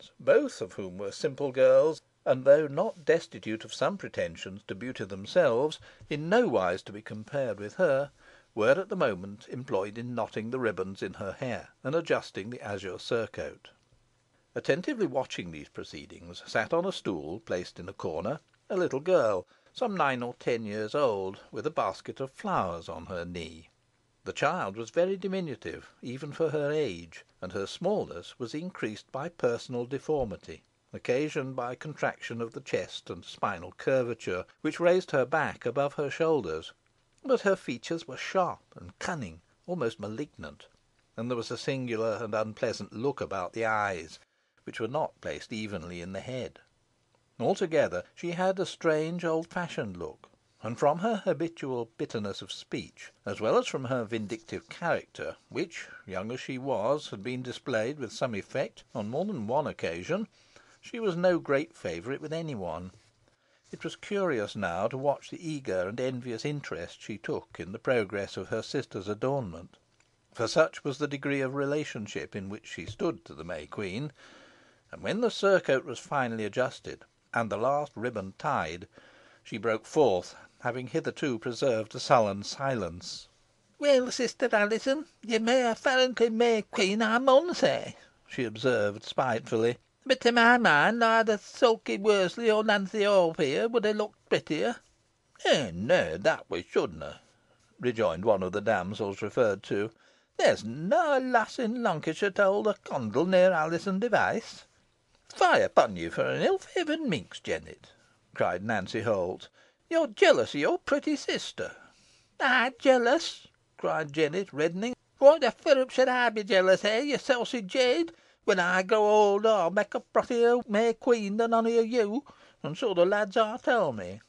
sisters, both of whom were simple girls, and though not destitute of some pretensions to beauty themselves, in no wise to be compared with her, were at the moment employed in knotting the ribands in her hair, and adjusting the azure surcoat. Attentively watching these proceedings sat on a stool placed in a corner a little girl, some 9 or 10 years old, with a basket of flowers on her knee. The child was very diminutive, even for her age, and her smallness was increased by personal deformity, occasioned by contraction of the chest and spinal curvature, which raised her back above her shoulders; but her features were sharp and cunning, almost malignant, and there was a singular and unpleasant look about the eyes, which were not placed evenly in the head. Altogether, she had a strange old fashioned look, and from her habitual bitterness of speech, as well as from her vindictive character, which, young as she was, had been displayed with some effect on more than one occasion, she was no great favourite with any one. It was curious now to watch the eager and envious interest she took in the progress of her sister's adornment, for such was the degree of relationship in which she stood to the May Queen; and when the surcoat was finally adjusted, and the last riband tied, she broke forth, having hitherto preserved a sullen silence. "Well, sister Alizon, you may apparently May Queen, I mun say," she observed, spitefully; "but to my mind neither Sulky Worseley or Nancy Hope here would have looked prettier." "Nay, that we shouldna," rejoined one of the damsels referred to. "There's na a lass in Lancashire to hold a condle near Alizon Device." "Fie upon you for an ill favoured minx, Jennet," cried Nancy Holt. "You are jealous of your pretty sister." "I jealous!" cried Jennet, reddening. "Why the firrup should I be jealous, you saucy jade? When I grow older, I'll make a prettier May Queen than any of you, and so the lads are tell me."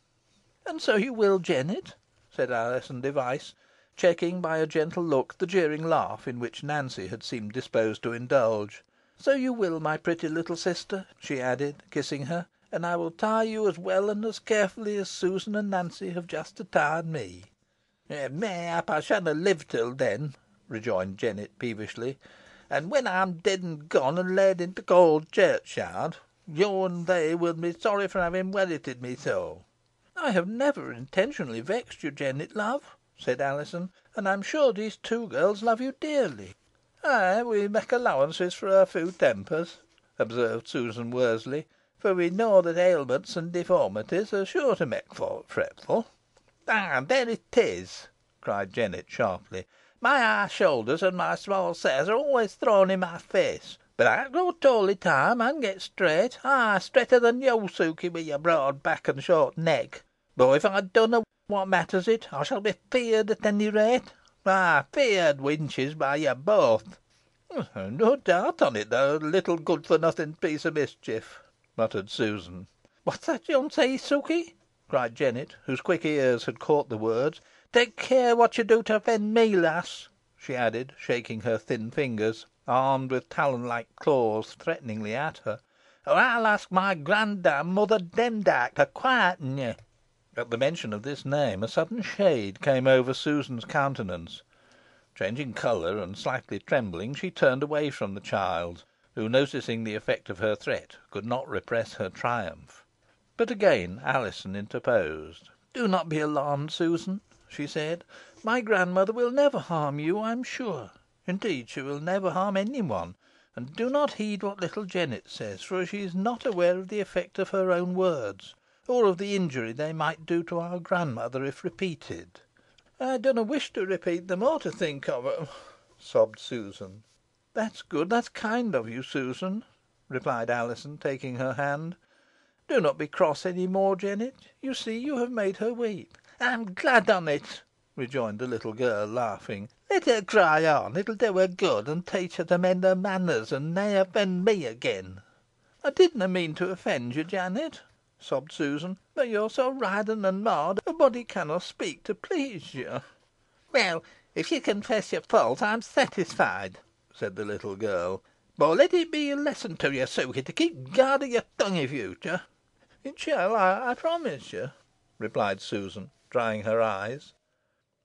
"And so you will, Jennet," said Alizon Device, checking by a gentle look the jeering laugh in which Nancy had seemed disposed to indulge. "So you will, my pretty little sister," she added, kissing her, "and I will tie you as well and as carefully as Susan and Nancy have just attired me." "Mayhap I shanna live till then," rejoined Jennet, peevishly; "and when I'm dead and gone, and laid in the cold churchyard, you and they will be sorry for having worrited me so." "I have never intentionally vexed you, Jennet, love," said Alizon, "and I am sure these two girls love you dearly." "Ay, we make allowances for a few tempers," observed Susan Worseley, "for we know that ailments and deformities are sure to make folk fretful." "Ah, there it is!" cried Jennet, sharply. "My high shoulders and my small size are always thrown in my face, but I grow tall i' time, and get straight ay, straighter than you, Suky, with your broad back and short neck. Boh if I dunna, what matters it? I shall be feared at any rate ay, feared, wenches, by you both." "No doubt on it, thou little good for nothing piece of mischief," muttered Susan. "What's that you say, Suky?" cried Jennet, whose quick ears had caught the words. "Take care what you do to offend me, lass," she added, shaking her thin fingers, armed with talon like claws, threateningly at her, "or I'll ask my grandame, Mother Demdike, to quieten you." At the mention of this name a sudden shade came over Susan's countenance. Changing colour, and slightly trembling, she turned away from the child, who, noticing the effect of her threat, could not repress her triumph. But again Alizon interposed. "Do not be alarmed, Susan," she said. "My grandmother will never harm you, I am sure. Indeed, she will never harm any one. And do not heed what little Jennet says, for she is not aware of the effect of her own words, or of the injury they might do to our grandmother if repeated." "I dunna wish to repeat them, or to think of 'em," sobbed Susan. "That's good that's kind of you, Susan," replied Alizon, taking her hand. "Do not be cross any more, Jennet. You see you have made her weep." "I'm glad on it," rejoined the little girl, laughing. "Let her cry on. It'll do her good, and teach her to mend her manners, and ne'er offend me again." "I didna mean to offend you, Jennet," sobbed Susan; "but you're so ridden and marred, a body canna speak to please you." "Well, if you confess your fault, I'm satisfied," said the little girl; "boh let it be a lesson to you, Suky, to keep guard o' your tongue i' future." "It shall, I promise you," replied Susan, drying her eyes.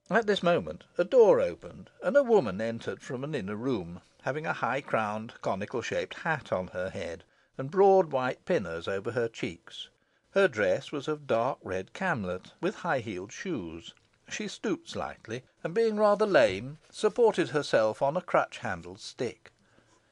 At this moment a door opened, and a woman entered from an inner room, having a high crowned, conical shaped hat on her head, and broad white pinners over her cheeks. Her dress was of dark red camlet, with high-heeled shoes. She stooped slightly, and being rather lame, supported herself on a crutch-handled stick.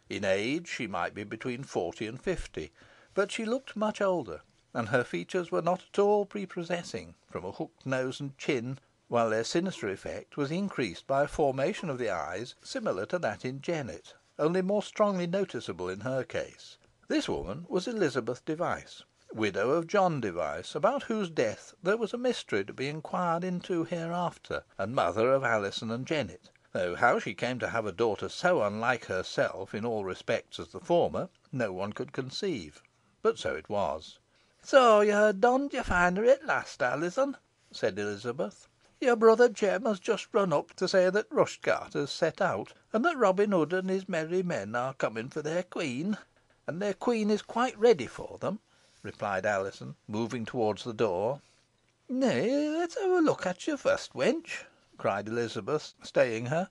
In age she might be between 40 and 50, but she looked much older, and her features were not at all prepossessing, from a hooked nose and chin, while their sinister effect was increased by a formation of the eyes similar to that in Jennet, only more strongly noticeable in her case. This woman was Elizabeth Device, widow of John Device, about whose death there was a mystery to be inquired into hereafter, and mother of Alizon and Jennet, though how she came to have a daughter so unlike herself in all respects as the former, no one could conceive. But so it was. "So you ha' donned your finery at last, Alizon," said Elizabeth. "Your brother Jem has just run up to say that Rushcart has set out, and that Robin Hood and his merry men are coming for their queen." "And their queen is quite ready for them," replied Alizon, moving towards the door. "Nay, let's have a look at you first, wench," cried Elizabeth, staying her.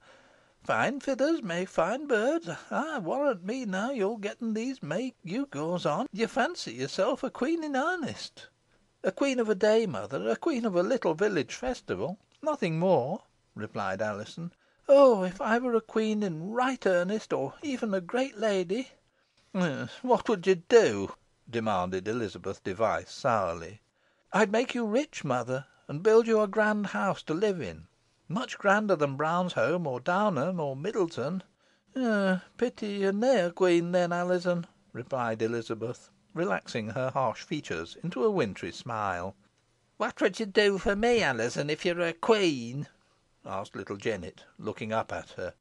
"Fine feathers make fine birds. I warrant me now you'll getten these May gewgaws on, you fancy yourself a queen in earnest." "A queen of a day, mother a queen of a little village festival nothing more," replied Alizon. "Oh, if I were a queen in right earnest, or even a great lady!" "What would you do?" demanded Elizabeth Device, sourly. "I'd make you rich, mother, and build you a grand house to live in much grander than Brownsholme, or Downham, or Middleton." "Pity you're ne'er a queen, then, Alizon," replied Elizabeth, relaxing her harsh features into a wintry smile. "What would you do for me, Alizon, if you were a queen?" asked little Jennet, looking up at her.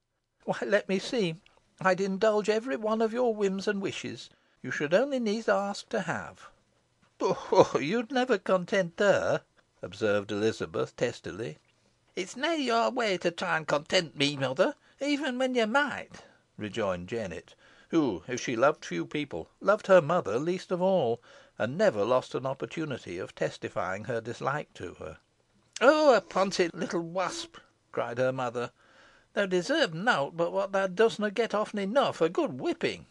"Why, let me see. I'd indulge every one of your whims and wishes. You should only needs ask to have." "Pooh! You'd never content her," observed Elizabeth, testily. "It's na your way to try and content me, mother, even when you might," rejoined Jennet, who, if she loved few people, loved her mother least of all, and never lost an opportunity of testifying her dislike to her. "Oh, a ponty little wasp!" cried her mother. "Thou deserves nowt but what thou dostna get often enough a good whipping."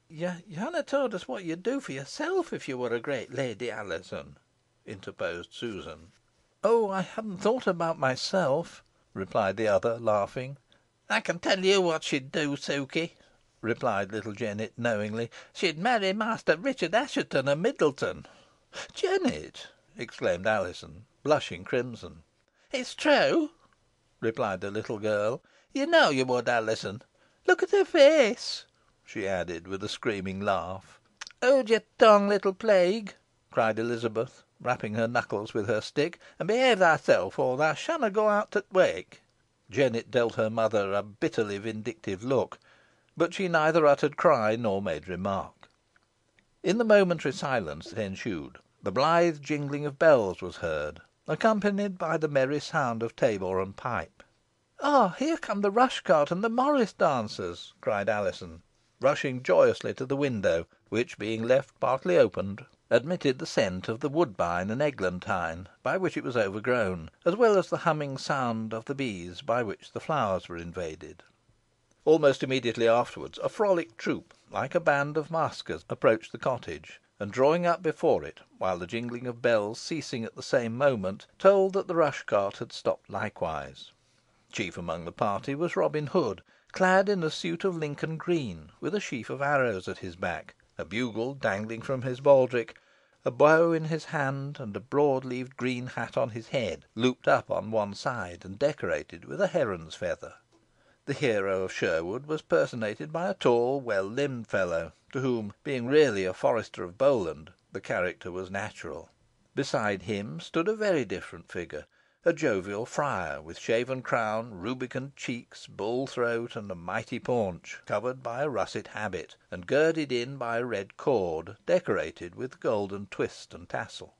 "You hanna told us what you'd do for yourself if you were a great lady, Alizon," interposed Susan. "Oh, I hadn't thought about myself," replied the other, laughing. "I can tell you what she'd do, Sukey," replied little Jennet, knowingly. "She'd marry Master Richard Assheton of Middleton." "Jennet!" exclaimed Alizon, blushing crimson. "It's true," replied the little girl. "You know you would, Alizon. Look at her face," she added, with a screaming laugh. "Hold your tongue, little plague," cried Elizabeth, rapping her knuckles with her stick, "and behave thyself, or thou shanna go out to the wake." Jennet dealt her mother a bitterly vindictive look, but she neither uttered cry nor made remark. In the momentary silence that ensued, the blithe jingling of bells was heard, accompanied by the merry sound of tabor and pipe. "Ah! here come the rush cart and the morris dancers," cried Alizon, rushing joyously to the window, which, being left partly opened, admitted the scent of the woodbine and eglantine, by which it was overgrown, as well as the humming sound of the bees by which the flowers were invaded. Almost immediately afterwards, a frolic troop, like a band of maskers, approached the cottage, and drawing up before it, while the jingling of bells ceasing at the same moment, told that the rush cart had stopped likewise. Chief among the party was Robin Hood, clad in a suit of Lincoln green, with a sheaf of arrows at his back, a bugle dangling from his baldric, a bow in his hand, and a broad leaved green hat on his head, looped up on one side, and decorated with a heron's feather. The hero of Sherwood was personated by a tall, well limbed fellow, to whom, being really a forester of Bowland, the character was natural. Beside him stood a very different figure, a jovial friar, with shaven crown, rubicund cheeks, bull throat, and a mighty paunch, covered by a russet habit, and girded in by a red cord, decorated with golden twist and tassel.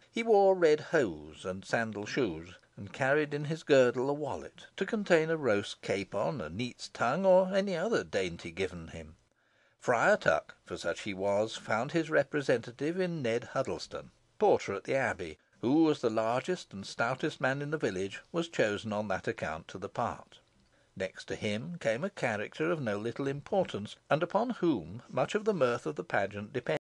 He wore red hose and sandal shoes, and carried in his girdle a wallet, to contain a roast capon, a neat's tongue, or any other dainty given him. Friar Tuck, for such he was, found his representative in Ned Huddlestone, porter at the Abbey, who, as the largest and stoutest man in the village, was chosen on that account to the part. Next to him came a character of no little importance, and upon whom much of the mirth of the pageant depended.